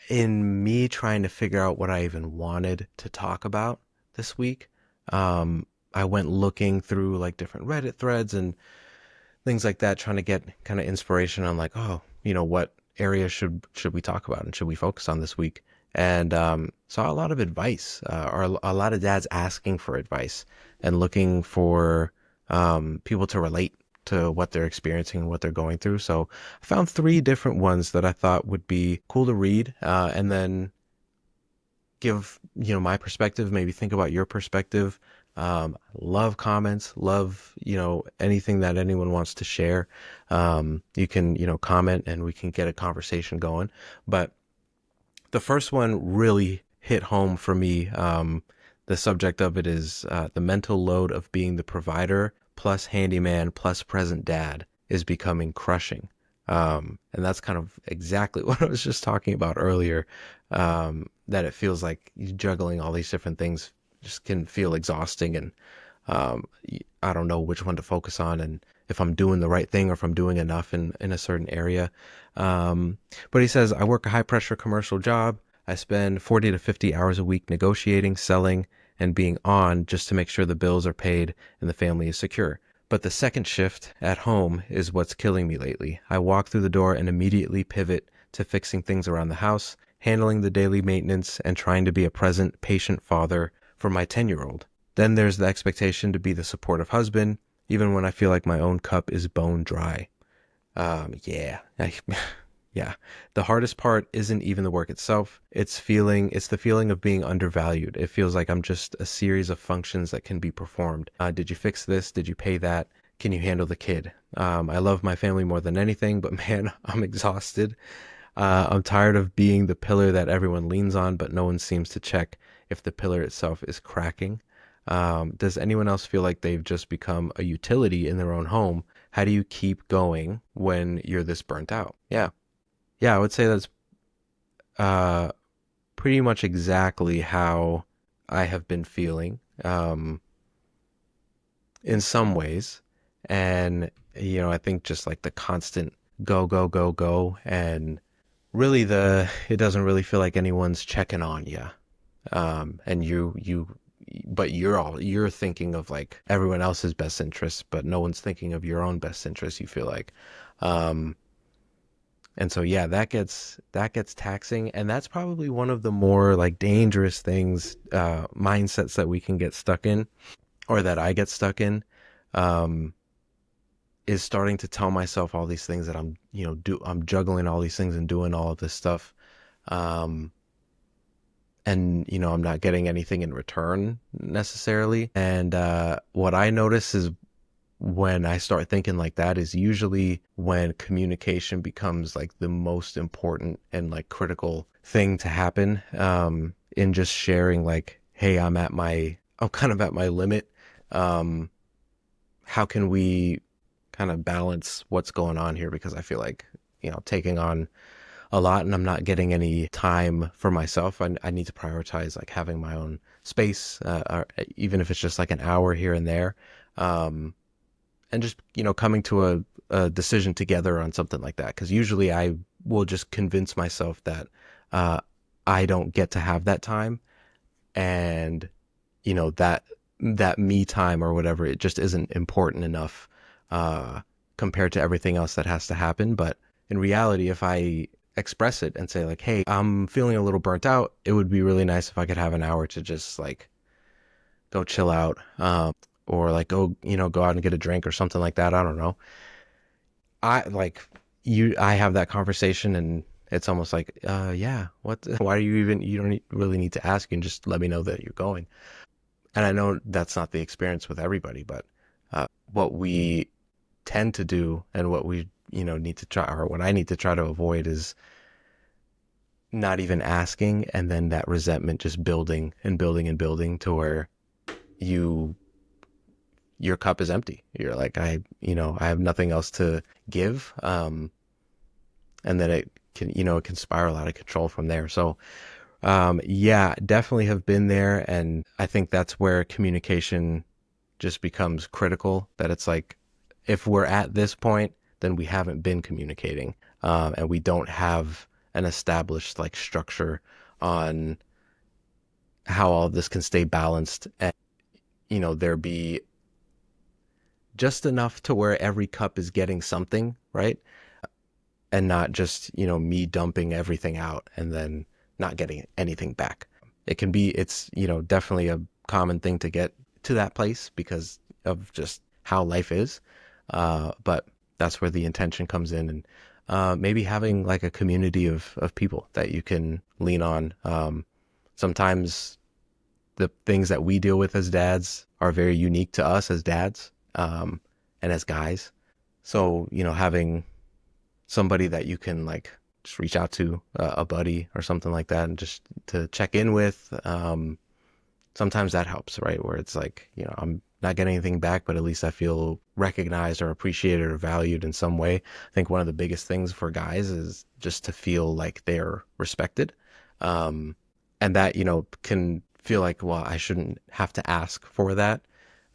in me trying to figure out what I even wanted to talk about this week, I went looking through like different Reddit threads and things like that, trying to get kind of inspiration on like, oh, what area should we talk about and should we focus on this week? And saw a lot of advice, or a lot of dads asking for advice and looking for people to relate to what they're experiencing and what they're going through. So I found three different ones that I thought would be cool to read, and then give my perspective, maybe think about your perspective. Love comments, love anything that anyone wants to share. You can comment and we can get a conversation going. But the first one really hit home for me. The subject of it is the mental load of being the provider plus handyman plus present dad is becoming crushing. And that's kind of exactly what I was just talking about earlier. That it feels like juggling all these different things just can feel exhausting, and I don't know which one to focus on, and if I'm doing the right thing or if I'm doing enough in a certain area. But he says, I work a high pressure commercial job. I spend 40 to 50 hours a week negotiating, selling, and being on just to make sure the bills are paid and the family is secure. But the second shift at home is what's killing me lately. I walk through the door and immediately pivot to fixing things around the house, handling the daily maintenance, and trying to be a present, patient father for my 10-year-old. Then there's the expectation to be the supportive husband, even when I feel like my own cup is bone dry. Yeah. Yeah. The hardest part isn't even the work itself. It's the feeling of being undervalued. It feels like I'm just a series of functions that can be performed. Did you fix this? Did you pay that? Can you handle the kid? I love my family more than anything, but man, I'm exhausted. I'm tired of being the pillar that everyone leans on, but no one seems to check if the pillar itself is cracking. Does anyone else feel like they've just become a utility in their own home? How do you keep going when you're this burnt out? Yeah. Yeah, I would say that's uh, pretty much exactly how I have been feeling in some ways. And, I think just like the constant go, go, go, go. And really it doesn't really feel like anyone's checking on you. And but you're thinking of like everyone else's best interests, but no one's thinking of your own best interests, you feel like. Um, and so, yeah, that gets taxing. And that's probably one of the more like dangerous things, mindsets that we can get stuck in, or that I get stuck in. Um, is starting to tell myself all these things that I'm juggling all these things and doing all of this stuff. Um, and I'm not getting anything in return necessarily. And what I notice is when I start thinking like that is usually when communication becomes like the most important and like critical thing to happen, in just sharing like, hey, I'm kind of at my limit. Um, how can we kind of balance what's going on here? Because I feel like, taking on a lot and I'm not getting any time for myself. I need to prioritize like having my own space, or even if it's just like an hour here and there. Um, and just, coming to a decision together on something like that. Cause usually I will just convince myself that, uh, I don't get to have that time, and, that me time or whatever, it just isn't important enough, uh, compared to everything else that has to happen. But in reality, if I express it and say like, hey, I'm feeling a little burnt out, it would be really nice if I could have an hour to just like go chill out, or like go out and get a drink or something like that. I don't know. I like I have that conversation and it's almost like, yeah, why are you don't really need to ask, and just let me know that you're going. And I know that's not the experience with everybody, but what we tend to do and what we, need to try, or what I need to try to avoid, is not even asking, and then that resentment just building and building and building to where you your cup is empty. You're like, I have nothing else to give. And then it can spiral out of control from there. So, yeah, definitely have been there. And I think that's where communication just becomes critical, that it's like, if we're at this point, then we haven't been communicating, and we don't have an established like structure on how all of this can stay balanced, and there be just enough to where every cup is getting something, right? And not just, me dumping everything out and then not getting anything back. It's, definitely a common thing to get to that place because of just how life is. But that's where the intention comes in. And maybe having like a community of people that you can lean on. Sometimes the things that we deal with as dads are very unique to us as dads, and as guys. So, having somebody that you can like just reach out to, a buddy or something like that, and just to check in with. Sometimes that helps, right? Where it's like, I'm not getting anything back, but at least I feel recognized or appreciated or valued in some way. I think one of the biggest things for guys is just to feel like they're respected. And that, can feel like, well, I shouldn't have to ask for that.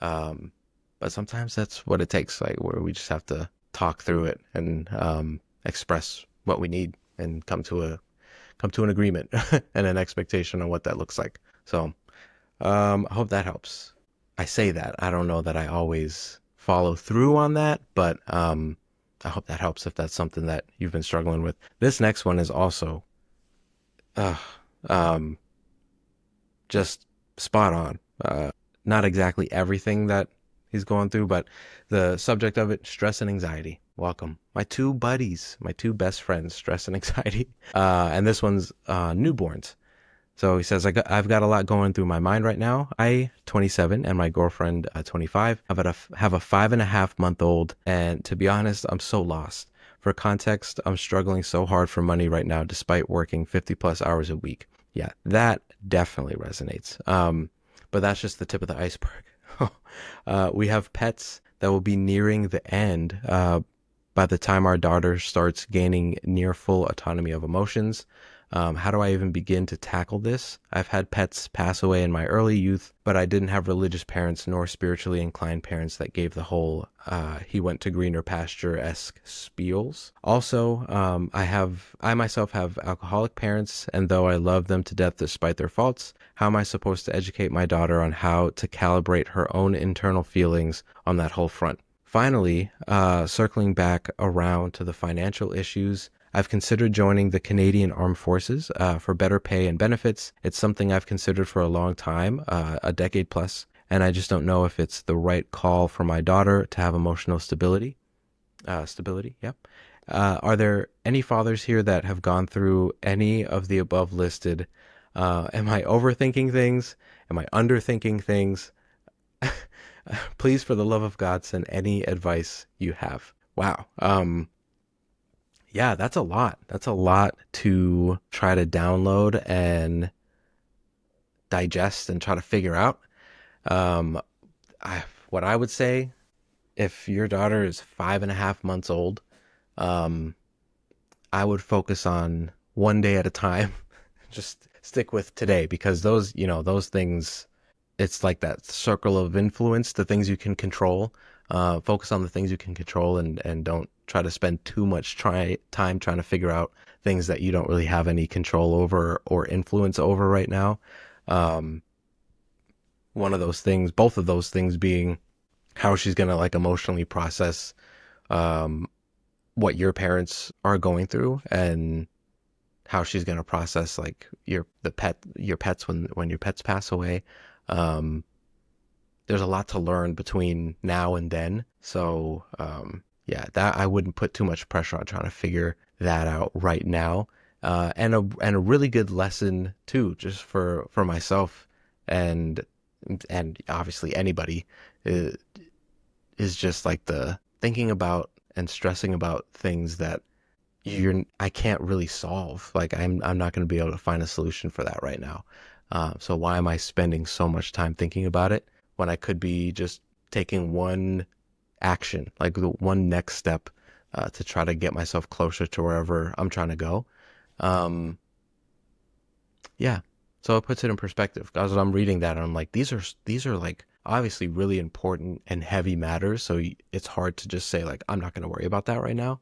But sometimes that's what it takes, like where we just have to talk through it and express what we need and come to an agreement and an expectation on what that looks like. So I hope that helps. I say that. I don't know that I always follow through on that, but I hope that helps if that's something that you've been struggling with. This next one is also uh, um, just spot on. Not exactly everything that he's going through, but the subject of it, stress and anxiety. Welcome. My two buddies, my two best friends, stress and anxiety. And this one's newborns. So he says, I've got a lot going through my mind right now. I, 27, and my girlfriend, 25, have a 5.5-month-old. And to be honest, I'm so lost. For context, I'm struggling so hard for money right now, despite working 50 plus hours a week. Yeah, that definitely resonates. But that's just the tip of the iceberg. We have pets that will be nearing the end by the time our daughter starts gaining near full autonomy of emotions. How do I even begin to tackle this? I've had pets pass away in my early youth, but I didn't have religious parents nor spiritually inclined parents that gave the whole he went to greener pasture-esque spiels. Also, I myself have alcoholic parents, and though I love them to death despite their faults, how am I supposed to educate my daughter on how to calibrate her own internal feelings on that whole front? Finally, circling back around to the financial issues, I've considered joining the Canadian Armed Forces for better pay and benefits. It's something I've considered for a long time, a decade plus, and I just don't know if it's the right call for my daughter to have emotional stability. Yep. Are there any fathers here that have gone through any of the above listed? Am I overthinking things? Am I underthinking things? Please, for the love of God, send any advice you have. Wow. Yeah, that's a lot. That's a lot to try to download and digest and try to figure out. Um, what I would say, if your daughter is 5.5 months old, um, I would focus on one day at a time. Just stick with today because those things, it's like that circle of influence, the things you can control. Focus on the things you can control and don't try to spend too much time trying to figure out things that you don't really have any control over or influence over right now. Um, One of those things, both of those things being how she's going to like emotionally process um, what your parents are going through and how she's going to process like your pets when your pets pass away. Um, there's a lot to learn between now and then. So, yeah, that I wouldn't put too much pressure on trying to figure that out right now. And a really good lesson too, just for myself and obviously anybody is just like the thinking about and stressing about things that I can't really solve. Like I'm not going to be able to find a solution for that right now. So why am I spending so much time thinking about it when I could be just taking one action, like the one next step, to try to get myself closer to wherever I'm trying to go. Um, yeah. So it puts it in perspective. As I'm reading that, I'm like, these are like obviously really important and heavy matters. So it's hard to just say like, I'm not going to worry about that right now.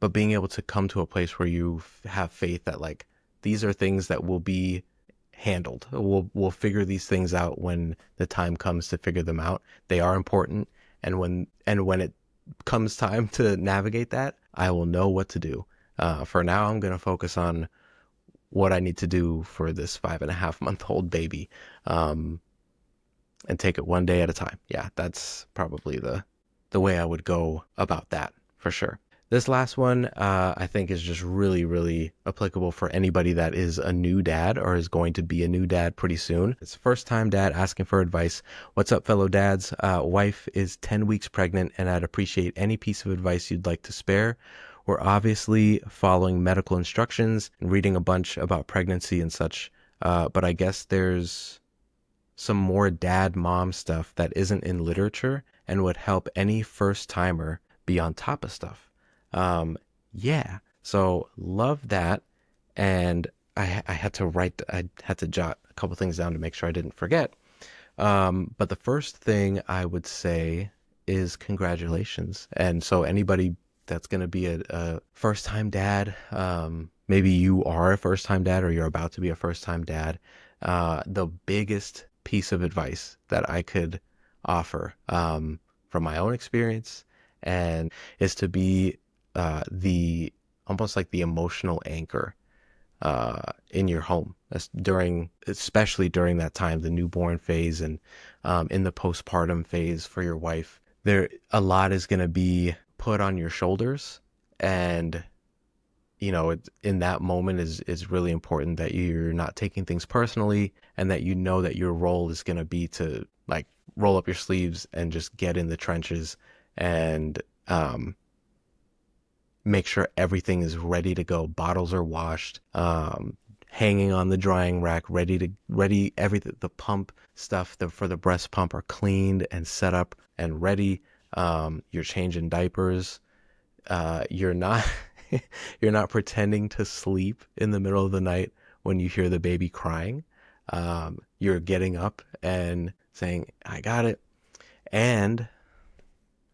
but being able to come to a place where you have faith that like these are things that will be handled. We'll figure these things out when the time comes to figure them out. They are important, and when it comes time to navigate that, I will know what to do. For now, I'm gonna focus on what I need to do for this 5.5 month old baby, um, and take it one day at a time. Yeah, that's probably the way I would go about that for sure. This last one, I think is just really, really applicable for anybody that is a new dad or is going to be a new dad pretty soon. It's first time dad asking for advice. What's up, fellow dads? Wife is 10 weeks pregnant, and I'd appreciate any piece of advice you'd like to spare. We're obviously following medical instructions and reading a bunch about pregnancy and such, but I guess there's some more dad mom stuff that isn't in literature and would help any first timer be on top of stuff. Um, yeah, so love that. And I had to I had to jot a couple things down to make sure I didn't forget. But the first thing I would say is congratulations. And so anybody that's going to be a first time dad, maybe you are a first time dad or you're about to be a first time dad, the biggest piece of advice that I could offer, from my own experience, and is to be the almost like the emotional anchor in your home especially during that time, the newborn phase, and in the postpartum phase for your wife. There, a lot is going to be put on your shoulders, and in that moment is really important that you're not taking things personally, and that you know that your role is going to be to like roll up your sleeves and just get in the trenches, and make sure everything is ready to go. Bottles are washed, hanging on the drying rack, ready. Everything, the pump stuff for the breast pump are cleaned and set up and ready. You're changing diapers. You're not you're not pretending to sleep in the middle of the night when you hear the baby crying. You're getting up and saying, "I got it." And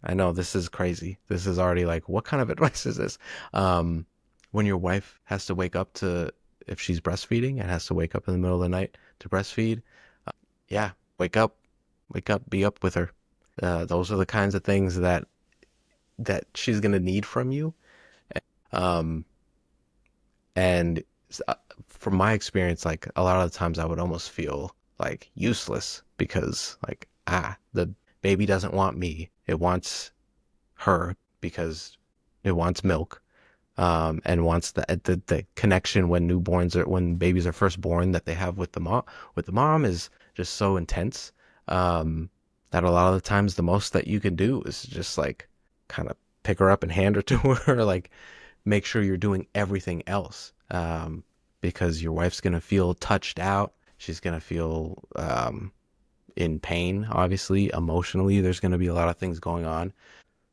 I know this is crazy. This is already like, what kind of advice is this? When your wife has to wake up if she's breastfeeding and has to wake up in the middle of the night to breastfeed, yeah, wake up, be up with her. Those are the kinds of things that she's gonna need from you. Um, and from my experience, like a lot of the times I would almost feel like useless because like, the baby doesn't want me. It wants her because it wants milk, and wants the connection when babies are first born that they have with the mom is just so intense, that a lot of the times the most that you can do is just like kind of pick her up and hand her to her, like make sure you're doing everything else, because your wife's gonna feel touched out. She's gonna feel in pain, obviously, emotionally. There's gonna be a lot of things going on.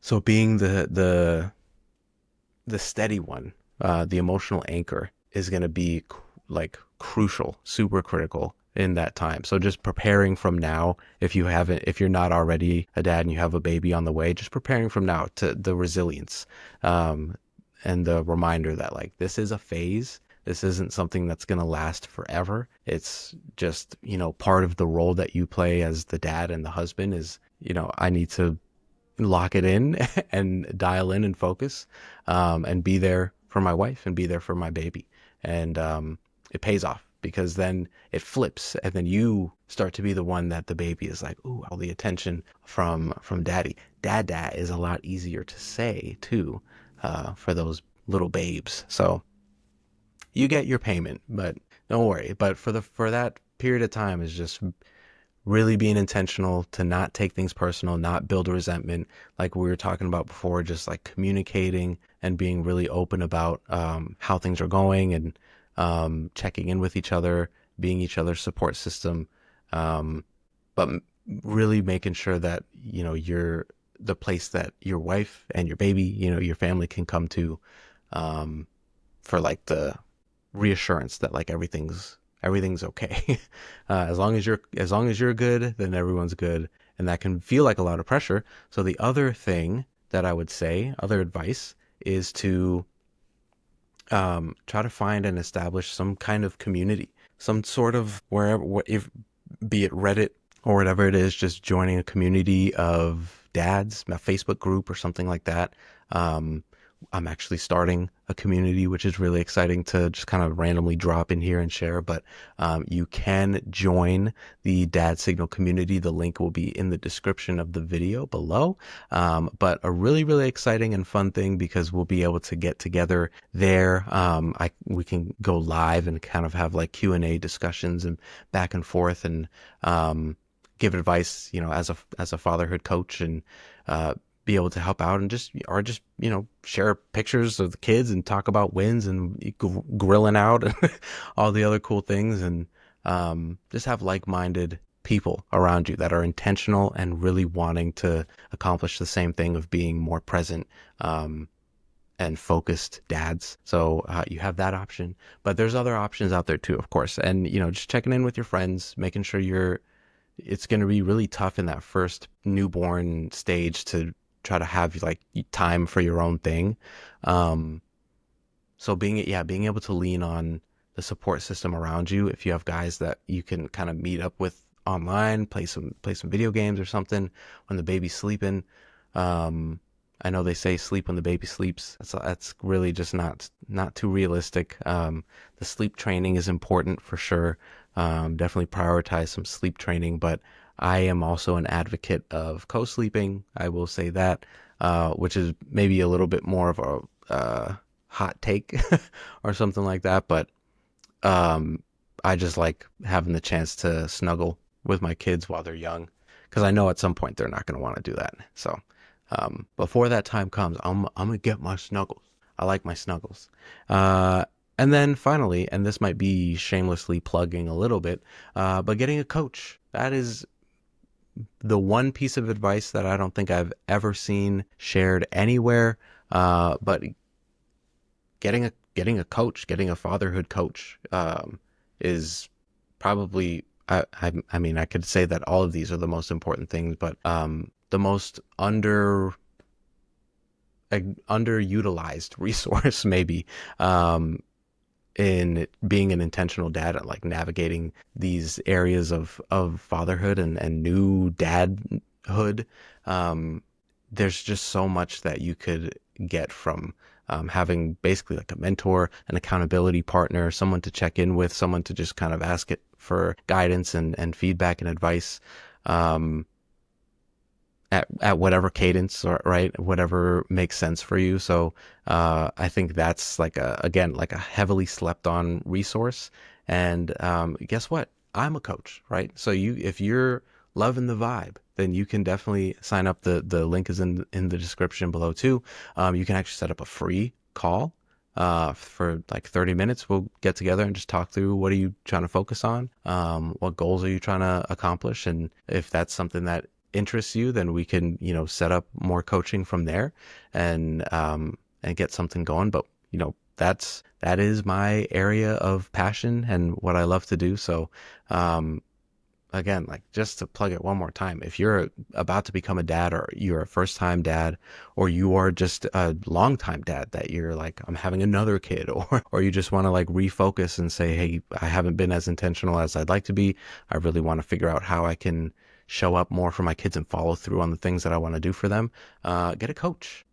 So being the steady one, the emotional anchor, is going to be like crucial, super critical in that time. So just preparing from now, if you're not already a dad and you have a baby on the way, just preparing from now to the resilience, and the reminder that like this is a phase. This isn't something that's going to last forever. It's just, part of the role that you play as the dad and the husband is, I need to lock it in and dial in and focus, and be there for my wife and be there for my baby. And it pays off because then it flips, and then you start to be the one that the baby is like, ooh, all the attention from daddy. Dada is a lot easier to say too, for those little babes. So you get your payment, but don't worry. But for that period of time is just really being intentional to not take things personal, not build a resentment, like we were talking about before, just like communicating and being really open about how things are going, and checking in with each other, being each other's support system, but really making sure that you're the place that your wife and your baby, your family can come to, for like the reassurance that like everything's okay. As long as you're good, then everyone's good, and that can feel like a lot of pressure. So the other thing that I would say, other advice, is to try to find and establish some kind of community, some sort of wherever, if be it Reddit or whatever it is, just joining a community of dads, a Facebook group or something like that. Um, I'm actually starting a community, which is really exciting to just kind of randomly drop in here and share. But you can join the Dad Signal community. The link will be in the description of the video below. But a really, really exciting and fun thing because we'll be able to get together there. We can go live and kind of have like Q&A discussions and back and forth and give advice, as a fatherhood coach and be able to help out and just share pictures of the kids and talk about wins and grilling out and all the other cool things and just have like-minded people around you that are intentional and really wanting to accomplish the same thing of being more present and focused dads. So you have that option, but there's other options out there too, of course. And just checking in with your friends, making sure it's going to be really tough in that first newborn stage to try to have like time for your own thing. So being able to lean on the support system around you. If you have guys that you can kind of meet up with online, play some video games or something when the baby's sleeping. I know they say sleep when the baby sleeps. That's really just not too realistic. The sleep training is important for sure. Definitely prioritize some sleep training, but I am also an advocate of co-sleeping. I will say that, which is maybe a little bit more of a hot take or something like that. But I just like having the chance to snuggle with my kids while they're young, because I know at some point they're not going to want to do that. So before that time comes, I'm gonna get my snuggles. I like my snuggles. And then finally, and this might be shamelessly plugging a little bit, but getting a coach. That is the one piece of advice that I don't think I've ever seen shared anywhere. But getting a coach, getting a fatherhood coach, is probably I mean I could say that all of these are the most important things, but the most underutilized resource maybe in being an intentional dad and like navigating these areas of fatherhood and new dadhood. There's just so much that you could get from having basically like a mentor, an accountability partner, someone to check in with, someone to just kind of ask it for guidance and feedback and advice. At whatever cadence, or right, whatever makes sense for you. So I think that's like a heavily slept on resource. And guess what? I'm a coach, right? So if you're loving the vibe, then you can definitely sign up. The link is in the description below too. You can actually set up a free call for like 30 minutes. We'll get together and just talk through what are you trying to focus on, what goals are you trying to accomplish, and if that's something that interests you, then we can set up more coaching from there and get something going. But that is my area of passion and what I love to do. So again, like just to plug it one more time, if you're about to become a dad, or you're a first time dad, or you are just a long time dad that you're like, I'm having another kid, or you just want to like refocus and say, hey, I haven't been as intentional as I'd like to be. I really want to figure out how I can show up more for my kids and follow through on the things that I want to do for them. Get a coach,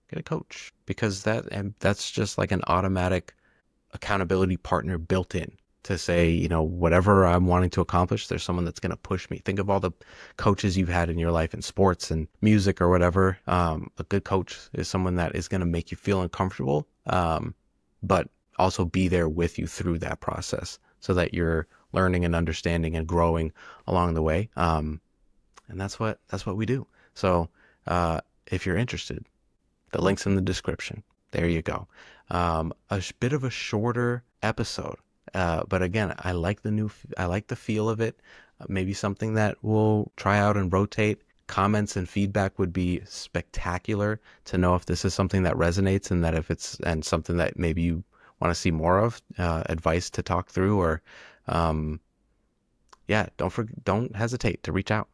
because that's just like an automatic accountability partner built in to say, whatever I'm wanting to accomplish, there's someone that's going to push me. Think of all the coaches you've had in your life in sports and music or whatever. A good coach is someone that is going to make you feel uncomfortable, but also be there with you through that process so that you're learning and understanding and growing along the way. And that's what we do. So if you're interested, the link's in the description. There you go. Bit of a shorter episode. But again, I like the feel of it. Maybe something that we'll try out and rotate. Comments and feedback would be spectacular to know if this is something that resonates, and something that maybe you want to see more of, advice to talk through, or yeah, don't hesitate to reach out.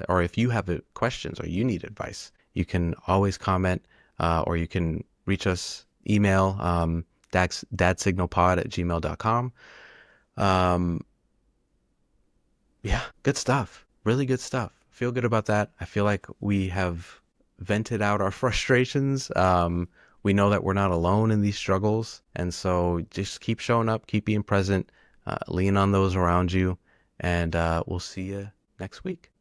Or if you have questions or you need advice, you can always comment, or you can reach us email, dadsignalpod@gmail.com. Um, yeah, good stuff. Really good stuff. Feel good about that. I feel like we have vented out our frustrations. We know that we're not alone in these struggles. And so just keep showing up, keep being present, lean on those around you, and we'll see you next week.